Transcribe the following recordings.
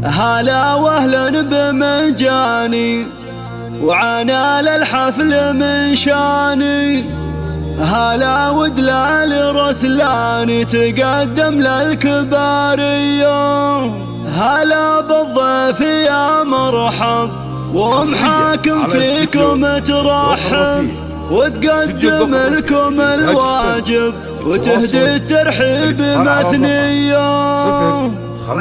هلا واهلا بمجاني وعنا للحفل من شاني. هلا ودلال رسلاني تقدم للكبارية. هلا بالضيف يا مرحب ومحاكم فيكم ترحب وتقدم لكم الواجب وتهدي الترحيب مثنية. 0548172888.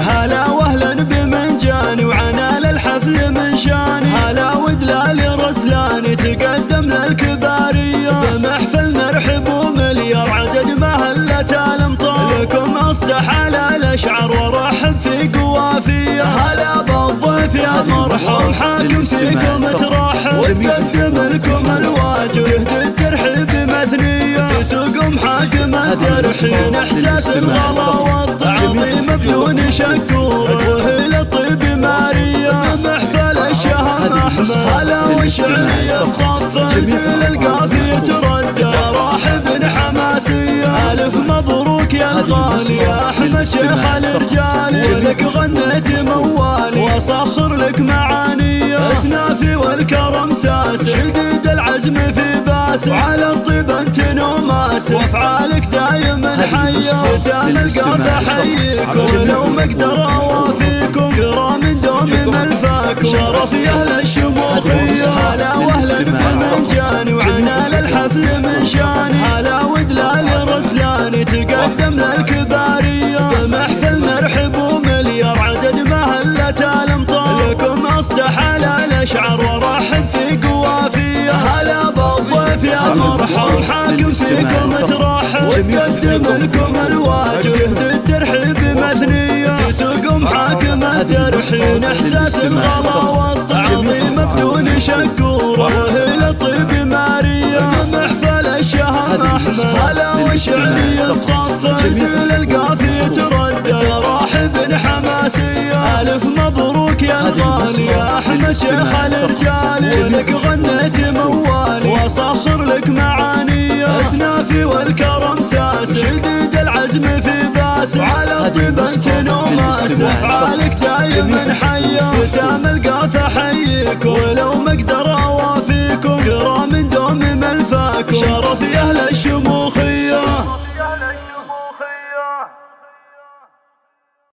هلا واهلا بمنجاني وعنا للحفل من شاني. هلا ودلال رسلاني تقدم للكبارية. بمحفل نرحب ومليار عدد مهلة الامطار. لكم اصدح على الاشعار ورحب في قوافية. هلا بالضيف يا مرحب حاكم فيكم ترحب وتقدم لكم الواجب يهدي الترحيب مثنية. تسوق محاكم الترحين احساس الغلا والتعظيم بدون شكور وهي الطيب مارية. محفل الشهم احمد هلا والشعرية صف زيل القافية تردى راحب حماسية. الف مبروك يا الغالي يا احمد شيخ الرجال. لك غنيت موالي واصخر لك معاني. اسنافي والكرم ساس شديد العزم في باس. على الطيب انت نوماس وافعالك دايما حيه. ختام القافة حييك ولو ما اقدر اوافيكم. كرام دومي ملفاكم شرف يا اهل الشموخيه. هلا واهلا بمنجاني وعنا للحفل من شاني. هلا ودلال رسلاني تقدم للكبارية. بمحفل نرحب ومليار عدد مهلة الامطار. لكم اصدح على الاشعار ورحب في قوافية. هلا بالضيف يا مرحب حاكم فيكم ترحب وتقدم لكم الواجب يهدي الترحيب مثنية. تسوق محاكم الترحين احساس الغلا والتعظيم بدون شكور وهي الطيب مارية. محفل الشهم احمد هلا والشعرية صف زيل القافية تردى راحب حماسية. الف مبروك يا الغالي يا احمد شيخ الرجال. لك غنيت موالي واصخر لك معاني. اسنافي والكرم ساس شديد العزم في باس. على الطيب انت نوماس افعالك دايما حيه. ختام القافة حييك ولو ما اقدر اوافيكم. كرام دومي ملفاكم شرف يا اهل الشموخ